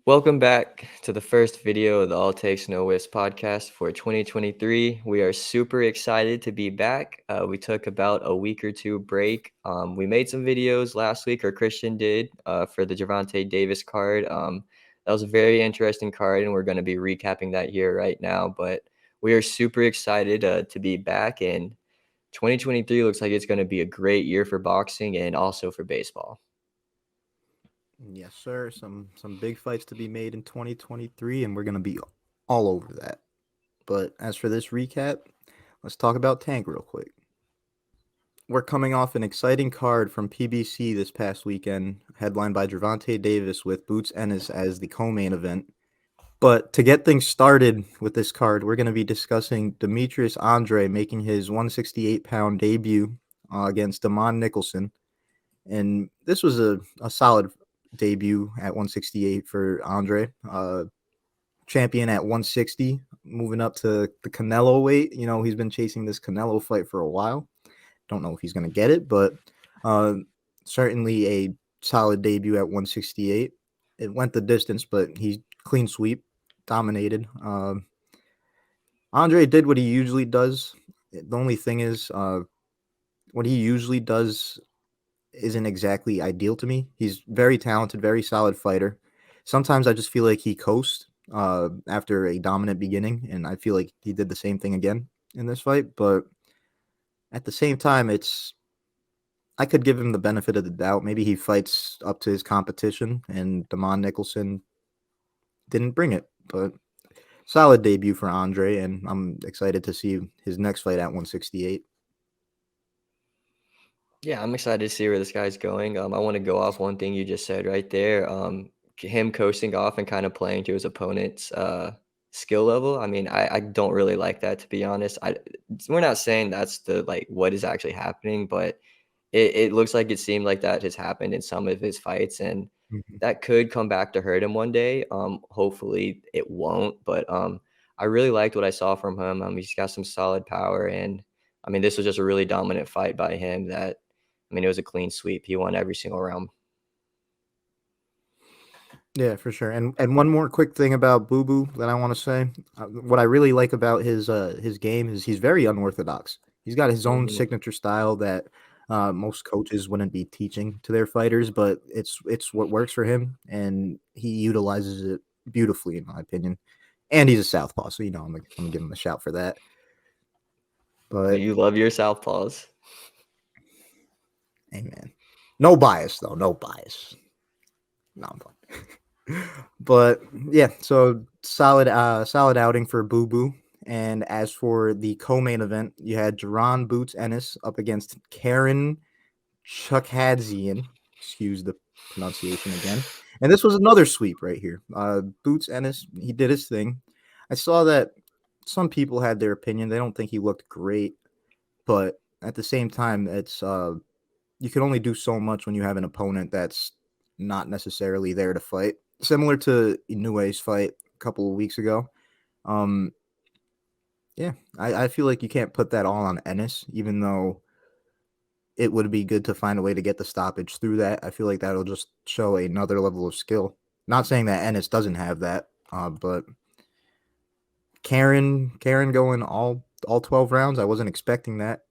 Welcome back to the first video of the All Takes No Whiffs podcast for 2023. We are super excited to be back. We took about a week or two break. We made some videos last week, or Christian did, for the Gervonta Davis card. That was a very interesting card, and we're going to be recapping that here right now. But we are super excited to be back, and 2023 looks like it's going to be a great year for boxing and also for baseball. Yes, sir. Some big fights to be made in 2023, and we're gonna be all over that. But as for this recap, let's talk about Tank real quick. We're coming off an exciting card from PBC this past weekend, headlined by Gervonta Davis with Boots Ennis as the co-main event. But to get things started with this card, we're going to be discussing Demetrius Andrade making his 168-pound debut against Damon Nicholson. And this was a solid debut at 168 for Andre. Champion at 160, moving up to the Canelo weight. You know, he's been chasing this Canelo fight for a while. Don't know if he's going to get it, but certainly a solid debut at 168. It went the distance, but he clean sweep, dominated. Andre did what he usually does. The only thing is, what he usually does isn't exactly ideal to me. He's very talented, very solid fighter. Sometimes I just feel like he coasts after a dominant beginning, and I feel like he did the same thing again in this fight. But at the same time, I could give him the benefit of the doubt. Maybe he fights up to his competition, and Damon Nicholson didn't bring it. But solid debut for Andre, and I'm excited to see his next fight at 168. Yeah, I'm excited to see where this guy's going. I want to go off one thing you just said right there. Him coasting off and kind of playing to his opponent's skill level. I mean, I don't really like that, to be honest. We're not saying that's the what is actually happening, but it looks like it seemed like that has happened in some of his fights, and Mhm. that could come back to hurt him one day. Hopefully it won't, but I really liked what I saw from him. He's got some solid power, and I mean, this was just a really dominant fight by him that. I mean, it was a clean sweep. He won every single round. Yeah, for sure. And one more quick thing about Boo Boo that I want to say. What I really like about his game is he's very unorthodox. He's got his own Mhm. signature style that most coaches wouldn't be teaching to their fighters, but it's what works for him, and he utilizes it beautifully, in my opinion. And he's a southpaw, so I'm gonna give him a shout for that. But You love your southpaws. hey, man, no bias though, no bias. No, I'm fine. But yeah, so solid outing for Boo Boo. And as for the co-main event, you had Jaron Boots Ennis up against Karen Chukhadzian. Excuse the pronunciation again. And this was another sweep right here. Boots Ennis, he did his thing. I saw that some people had their opinion. They don't think he looked great, but at the same time, it's you can only do so much when you have an opponent that's not necessarily there to fight. Similar to Inoue's fight a couple of weeks ago. Um, yeah, I feel like you can't put that all on Ennis, even though it would be good to find a way to get the stoppage through that. I feel like that'll just show another level of skill. Not saying that Ennis doesn't have that, but Karen going all 12 rounds, I wasn't expecting that.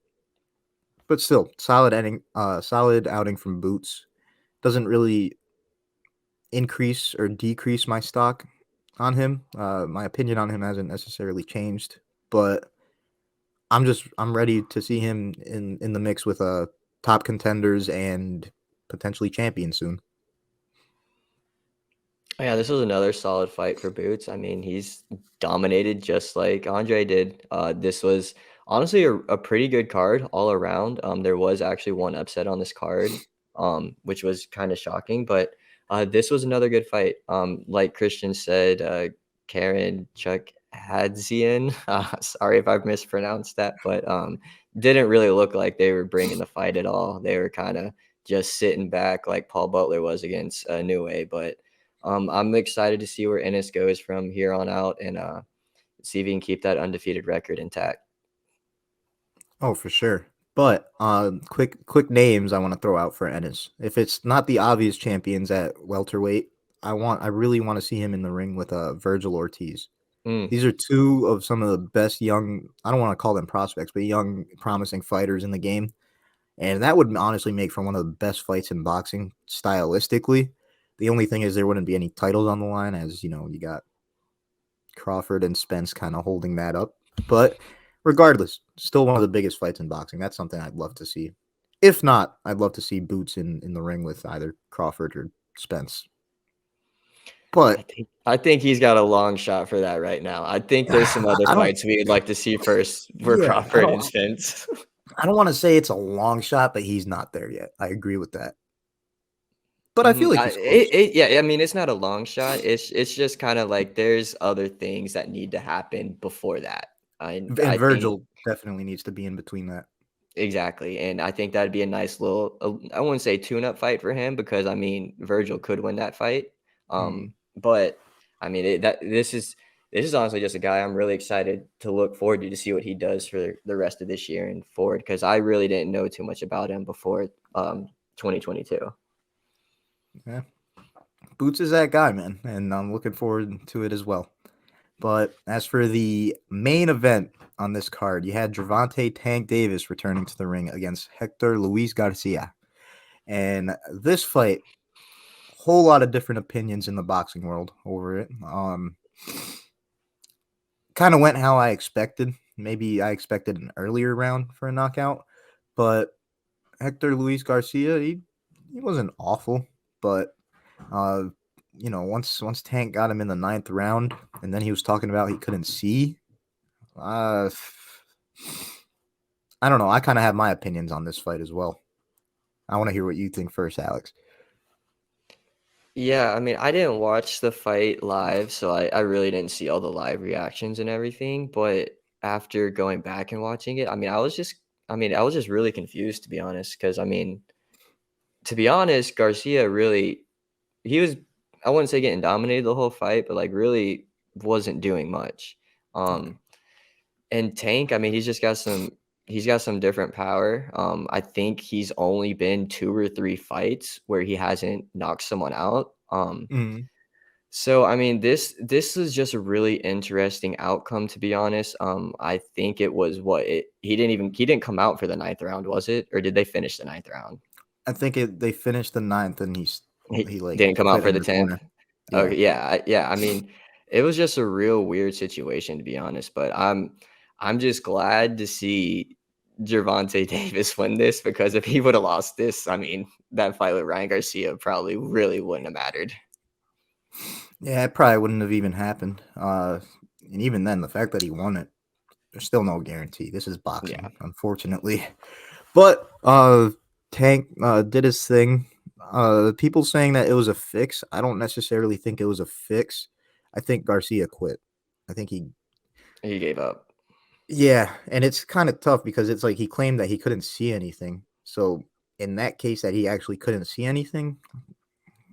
But still, solid outing from Boots. Doesn't really increase or decrease my stock on him. My opinion on him hasn't necessarily changed, but I'm ready to see him in the mix with top contenders and potentially champions soon. Yeah, this was another solid fight for Boots. I mean, he's dominated just like Andre did. This was honestly a pretty good card all around. There was actually one upset on this card, which was kind of shocking, but this was another good fight. Like Christian said, Karen Chuck Hadzian. Sorry if I've mispronounced that, but didn't really look like they were bringing the fight at all. They were kind of just sitting back like Paul Butler was against Niue, but. I'm excited to see where Ennis goes from here on out and see if he can keep that undefeated record intact. Oh, for sure. But quick names I want to throw out for Ennis. If it's not the obvious champions at welterweight, I really want to see him in the ring with Virgil Ortiz. Mm. These are two of some of the best young, I don't want to call them prospects, but young promising fighters in the game. And that would honestly make for one of the best fights in boxing stylistically. The only thing is there wouldn't be any titles on the line, as you know, you got Crawford and Spence kind of holding that up. But regardless, still one of the biggest fights in boxing. That's something I'd love to see. If not, I'd love to see Boots in the ring with either Crawford or Spence. But I think he's got a long shot for that right now. I think there's some other I don't. fights we'd like to see first for Yeah, I Crawford don't. and Spence. I don't want to say it's a long shot, but he's not there yet. I agree with that. But I feel Mhm, like he's close. yeah, I mean, it's not a long shot. It's just kinda like there's other things that need to happen before that. I And think Virgil definitely needs to be in between that. exactly, and I think that'd be a nice little, I wouldn't say tune-up fight for him because, I mean, Virgil could win that fight, Mm, but, I mean, this is honestly just a guy I'm really excited to look forward to see what he does for the rest of this year and forward because I really didn't know too much about him before, 2022. yeah. Boots is that guy, man, and I'm looking forward to it as well. But as for the main event on this card, you had Gervonta Tank Davis returning to the ring against Hector Luis Garcia. And this fight, whole lot of different opinions in the boxing world over it. Kind of went how I expected. Maybe I expected an earlier round for a knockout, but Hector Luis Garcia, he wasn't awful, but uh, once Tank got him in the ninth round, and then he was talking about he couldn't see. Uh, I don't know. I kind of have my opinions on this fight as well. I want to hear what you think first, Alex. Yeah, I mean, I didn't watch the fight live, so I really didn't see all the live reactions and everything. But after going back and watching it, I was just really confused to be honest. Because to be honest, Garcia really, he was, I wouldn't say getting dominated the whole fight, but like really wasn't doing much. Yeah. Um, and Tank, I mean, he's got some different power. I think he's only been 2 or 3 fights where he hasn't knocked someone out. Mm, So I mean, this is just a really interesting outcome, to be honest. I think it was he didn't come out for the ninth round, was it? Or did they finish the ninth round? I think they finished the ninth, and He he like didn't come out quit for in the the 10th? corner. Yeah. Okay, yeah, yeah, I mean, it was just a real weird situation, to be honest, but I'm just glad to see Gervonta Davis win this because if he woulda lost this, I mean, that fight with Ryan Garcia probably really wouldn't have mattered. Yeah, it probably wouldn't have even happened. And even then, the fact that he won it, there's still no guarantee. This is Yeah. boxing, unfortunately. But Tank did his thing. People saying that it was a fix. I don't necessarily think it was a fix. I think Garcia quit. I think he He gave up. Yeah, and it's kind of tough because it's like he claimed that he couldn't see anything. So in that case that he actually couldn't see anything,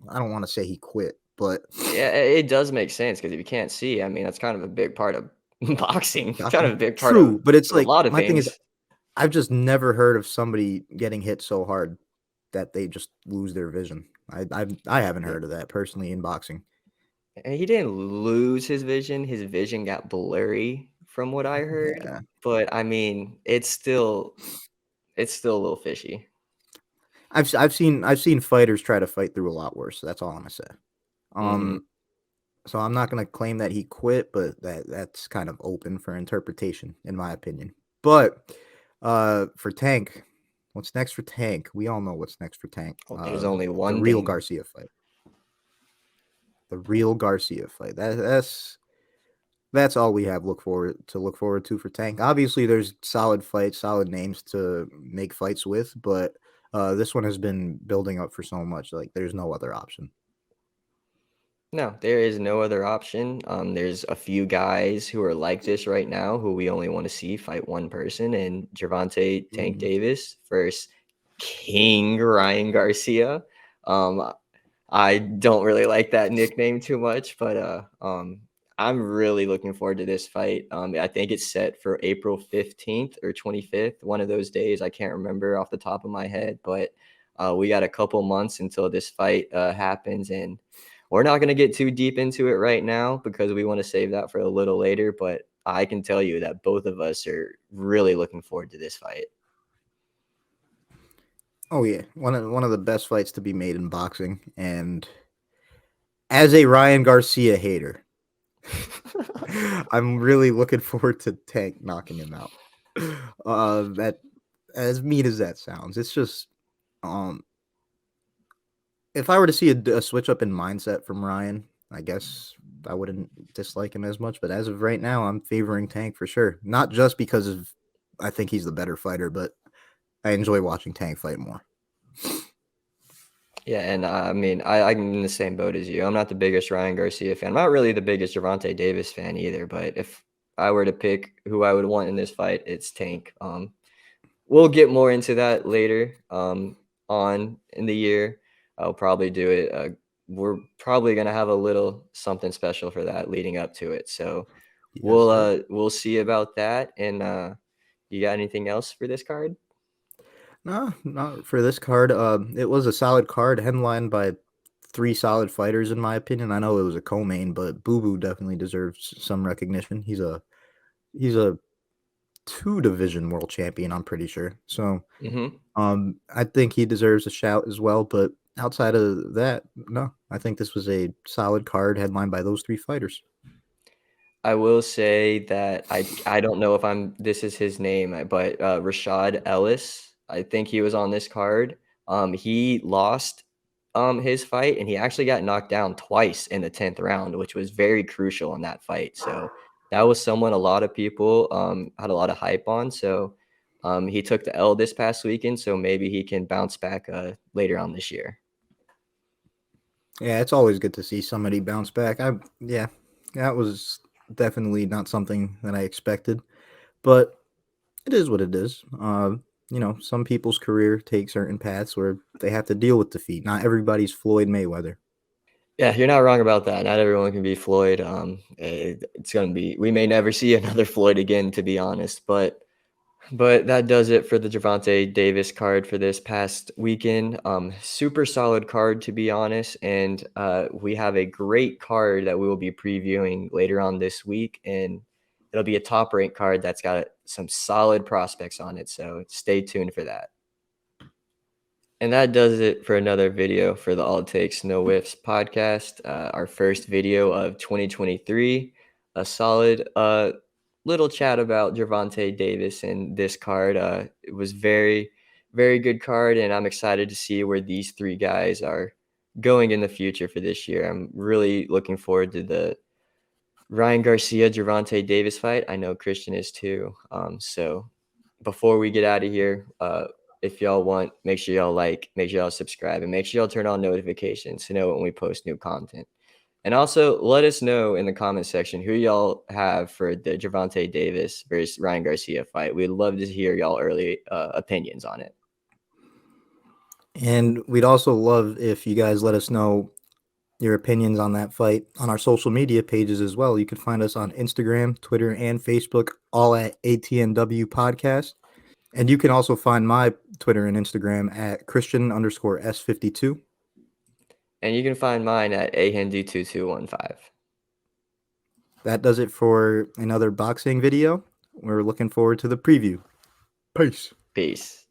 I don't want to say he quit, but Yeah, it does make sense because if you can't see, I mean, that's kind of a big part of boxing, kind of boxing. a big part of True, but it's a like lot of my thing is things. I've just never heard of somebody getting hit so hard that they just lose their vision. I haven't Yeah, heard of that personally in boxing. and he didn't lose his vision got blurry from what I heard, Yeah. but I mean, it's still a little fishy. I've seen fighters try to fight through a lot worse. So that's all I'm gonna say. Mhm. Um, so I'm not gonna claim that he quit, but that's kind of open for interpretation, in my opinion. But for Tank, what's next for Tank? We all know what's next for Tank. Well, there's only The one real thing. Garcia fight. The real Garcia fight. That's all we have look forward to for Tank. Obviously, there's solid fights, solid names to make fights with, but this one has been building up for so much. Like, there's no other option. No, there is no other option. There's a few guys who are like this right now who we only want to see fight one person, and Gervonta Tank Mhm. Davis versus King Ryan Garcia. Um, I don't really like that nickname too much, but I'm really looking forward to this fight. I think it's set for April 15th or 25th, one of those days. I can't remember off the top of my head, but we got a couple months until this fight happens, and we're not going to get too deep into it right now because we want to save that for a little later. But I can tell you that both of us are really looking forward to this fight. Oh yeah, one of the best fights to be made in boxing. And as a Ryan Garcia hater, I'm really looking forward to Tank knocking him out. That as mean as that sounds, it's just um if I were to see a switch up in mindset from Ryan, I guess I wouldn't dislike him as much. But as of right now, I'm favoring Tank for sure. Not just because of I think he's the better fighter, but I enjoy watching Tank fight more. Yeah, and I mean, I'm in the same boat as you. I'm not the biggest Ryan Garcia fan. I'm not really the biggest Gervonta Davis fan either. But if I were to pick who I would want in this fight, it's Tank. We'll get more into that later on in the year. I'll probably do it. We're probably gonna have a little something special for that leading up to it. So Yes, sir. we'll see about that. And you got anything else for this card? No, not for this card. It was a solid card, headlined by three solid fighters, in my opinion. I know it was a co-main, but Boo Boo definitely deserves some recognition. He's a two division world champion, I'm pretty sure. So, Mm-hmm. I think he deserves a shout as well. But outside of that, no, I think this was a solid card, headlined by those three fighters. I will say that I don't know if this is his name, but Rashad Ellis, I think he was on this card. He lost his fight, and he actually got knocked down twice in the 10th round, which was very crucial in that fight. So that was someone a lot of people had a lot of hype on. So he took the L this past weekend, so maybe he can bounce back later on this year. Yeah, it's always good to see somebody bounce back. Yeah, that was definitely not something that I expected, but it is what it is. Some people's career takes certain paths where they have to deal with defeat. Not everybody's Floyd Mayweather. Yeah, you're not wrong about that. Not everyone can be Floyd. It's gonna be. We may never see another Floyd again, to be honest. But that does it for the Gervonta Davis card for this past weekend. Super solid card, to be honest. And we have a great card that we will be previewing later on this week, and it'll be a top ranked card that's got some solid prospects on it. So stay tuned for that. And that does it for another video for the All It Takes No Whiffs podcast. Our first video of 2023. A solid little chat about Gervonta Davis and this card. It was very, very good card, and I'm excited to see where these three guys are going in the future for this year. I'm really looking forward to the Ryan Garcia Gervonta Davis fight. I know Christian is too. So before we get out of here, if y'all want, make sure y'all like, make sure y'all subscribe, and make sure y'all turn on notifications to know when we post new content. And also let us know in the comment section who y'all have for the Gervonta Davis versus Ryan Garcia fight. We'd love to hear y'all early opinions on it. And we'd also love if you guys let us know your opinions on that fight on our social media pages as well. You can find us on Instagram, Twitter, and Facebook, all at ATNW Podcast. And you can also find my Twitter and Instagram at Christian_S52. And you can find mine at ahindu2215. That does it for another boxing video. We're looking forward to the preview. Peace. Peace.